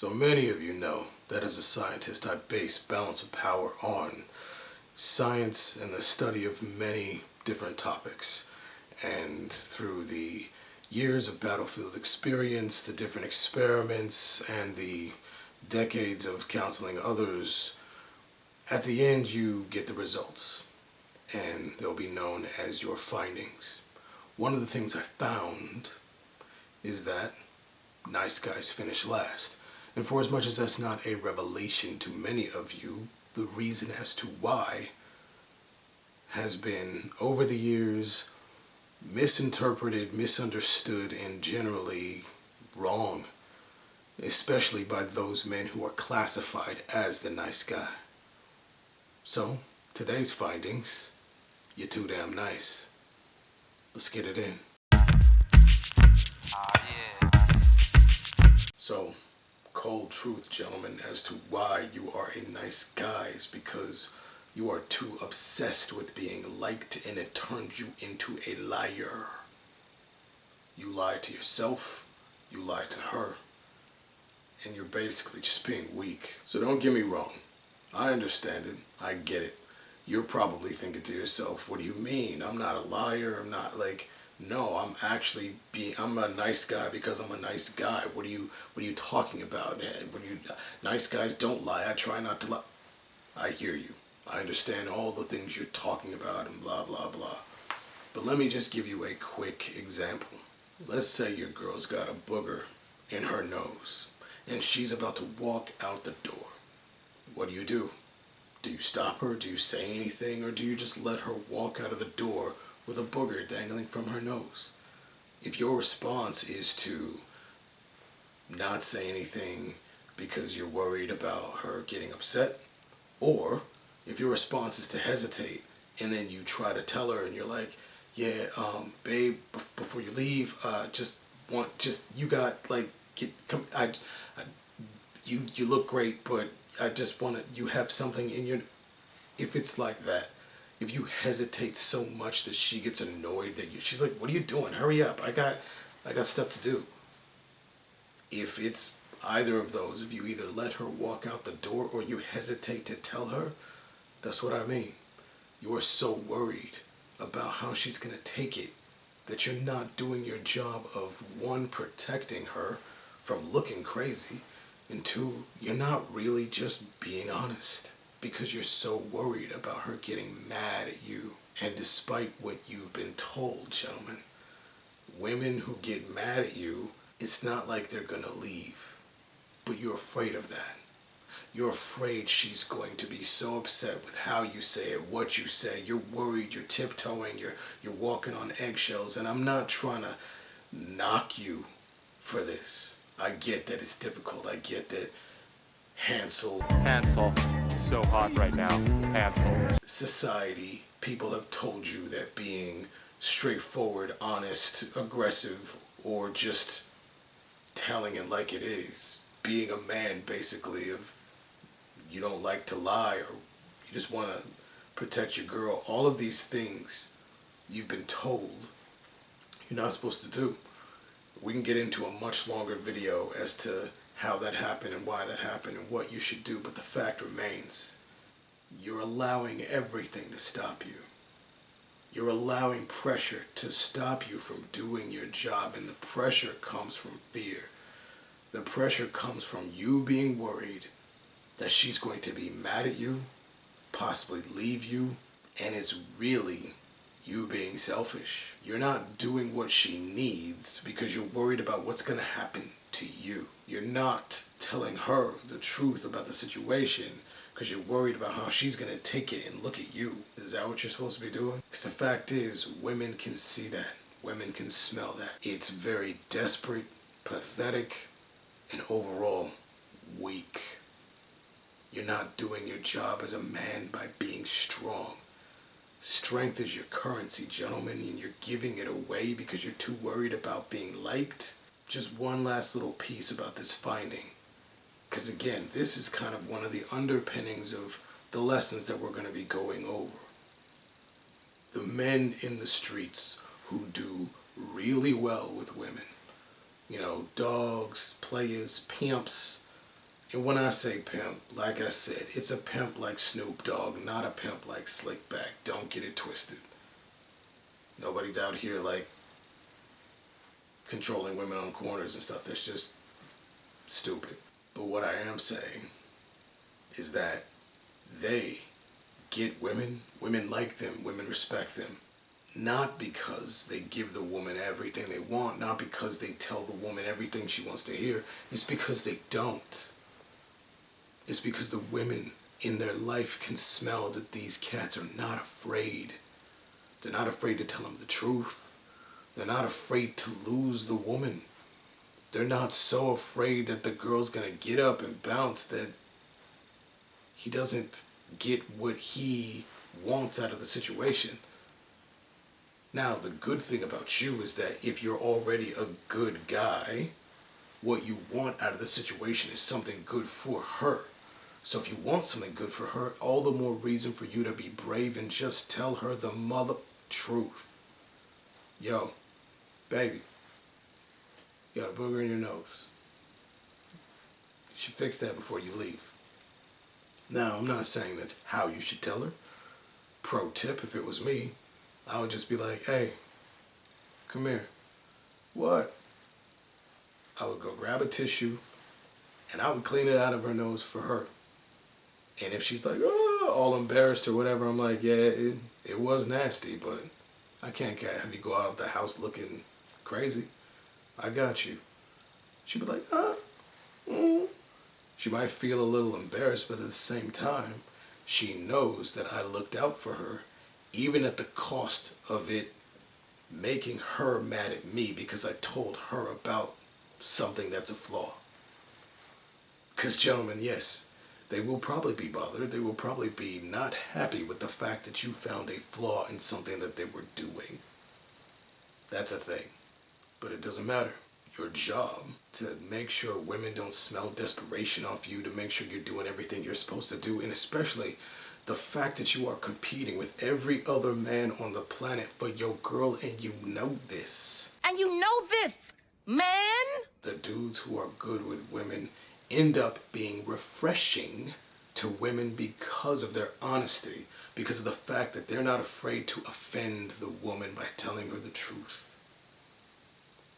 So many of you know that as a scientist I base balance of power on science and the study of many different topics. And through the years of battlefield experience, the different experiments, and the decades of counseling others, at the end you get the results. And they'll be known as your findings. One of the things I found is that nice guys finish last. And for as much as that's not a revelation to many of you, the reason as to why has been, over the years, misinterpreted, misunderstood, and generally wrong, especially by those men who are classified as the nice guy. So, today's findings, you're too damn nice. Let's get it in. So, cold truth, gentlemen, as to why you are a nice guy is because you are too obsessed with being liked, and it turns you into a liar. You lie to yourself, you lie to her, and you're basically just being weak. So don't get me wrong. I understand it. I get it. You're probably thinking to yourself, what do you mean? I'm not a liar. I'm not no, I'm a nice guy because I'm a nice guy. What are you talking about? Nice guys don't lie. I try not to lie. I hear you. I understand all the things you're talking about and blah, blah, blah. But let me just give you a quick example. Let's say your girl's got a booger in her nose and she's about to walk out the door. What do? Do you stop her? Do you say anything? Or do you just let her walk out of the door with a booger dangling from her nose? If your response is to not say anything because you're worried about her getting upset, or if your response is to hesitate and then you try to tell her and you're like, yeah, babe, before you leave, you look great, but I just want to, you have something in your, if it's like that, if you hesitate so much that she gets annoyed that she's like, what are you doing? Hurry up. I got stuff to do. If it's either of those, if you either let her walk out the door or you hesitate to tell her, that's what I mean. You are so worried about how she's going to take it that you're not doing your job of, one, protecting her from looking crazy, and two, you're not really just being honest because you're so worried about her getting mad at you. And despite what you've been told, gentlemen, women who get mad at you, it's not like they're going to leave, but you're afraid of that. You're afraid she's going to be so upset with how you say it, what you say. You're worried, you're tiptoeing, you're walking on eggshells, and I'm not trying to knock you for this. I get that it's difficult. I get that Hansel, so hot right now. Hansel. Society, people have told you that being straightforward, honest, aggressive, or just telling it like it is, being a man basically of, you don't like to lie, or you just want to protect your girl, all of these things you've been told you're not supposed to do. We can get into a much longer video as to how that happened and why that happened and what you should do, but the fact remains, you're allowing everything to stop you. You're allowing pressure to stop you from doing your job, and the pressure comes from fear. The pressure comes from you being worried that she's going to be mad at you, possibly leave you, and it's really you being selfish. You're not doing what she needs because you're worried about what's going to happen to you. You're not telling her the truth about the situation because you're worried about how she's going to take it and look at you. Is that what you're supposed to be doing? Because the fact is, women can see that. Women can smell that. It's very desperate, pathetic, and overall weak. You're not doing your job as a man by being strong. Strength is your currency, gentlemen, and you're giving it away because you're too worried about being liked. Just one last little piece about this finding. Because again, this is kind of one of the underpinnings of the lessons that we're going to be going over. The men in the streets who do really well with women. You know, dogs, players, pimps, And when I say pimp, like I said, it's a pimp like Snoop Dogg, not a pimp like Slickback. Don't get it twisted. Nobody's out here like controlling women on corners and stuff. That's just stupid. But what I am saying is that they get women, women like them, women respect them. Not because they give the woman everything they want, not because they tell the woman everything she wants to hear. It's because they don't. It's because the women in their life can smell that these cats are not afraid. They're not afraid to tell them the truth. They're not afraid to lose the woman. They're not so afraid that the girl's gonna get up and bounce that he doesn't get what he wants out of the situation. Now, the good thing about you is that if you're already a good guy, what you want out of the situation is something good for her. So if you want something good for her, all the more reason for you to be brave and just tell her the mother truth. Yo, baby, you got a booger in your nose. You should fix that before you leave. Now, I'm not saying that's how you should tell her. Pro tip, if it was me, I would just be like, hey, come here. What? I would go grab a tissue and I would clean it out of her nose for her. And if she's like, oh, all embarrassed or whatever, I'm like, yeah, it was nasty, but I can't have you go out of the house looking crazy. I got you. She'd be like, She might feel a little embarrassed, but at the same time, she knows that I looked out for her, even at the cost of it making her mad at me because I told her about something that's a flaw. Because gentlemen, yes, they will probably be bothered. They will probably be not happy with the fact that you found a flaw in something that they were doing. That's a thing. But it doesn't matter. Your job to make sure women don't smell desperation off you, to make sure you're doing everything you're supposed to do, and especially the fact that you are competing with every other man on the planet for your girl, and you know this. And you know this, man? The dudes who are good with women end up being refreshing to women because of their honesty, because of the fact that they're not afraid to offend the woman by telling her the truth.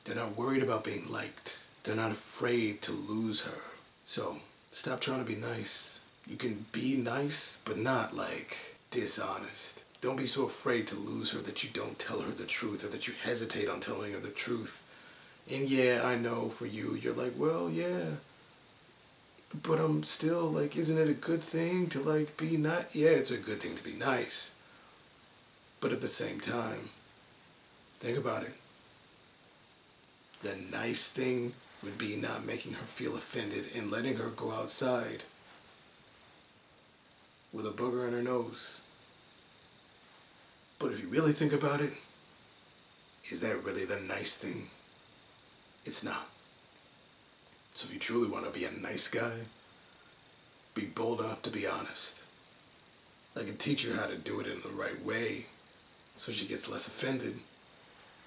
They're not worried about being liked. They're not afraid to lose her. So, stop trying to be nice. You can be nice, but not like dishonest. Don't be so afraid to lose her that you don't tell her the truth or that you hesitate on telling her the truth. And yeah, I know for you, you're like, well, yeah, but I'm still like, isn't it a good thing to like be nice? Yeah, it's a good thing to be nice. But at the same time, think about it. The nice thing would be not making her feel offended and letting her go outside with a booger in her nose. But if you really think about it, is that really the nice thing? It's not. So if you truly want to be a nice guy, be bold enough to be honest. I can teach her how to do it in the right way so she gets less offended.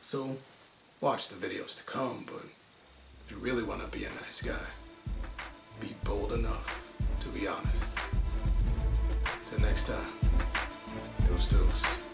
So watch the videos to come, but if you really want to be a nice guy, be bold enough to be honest. Till next time, deuce deuce.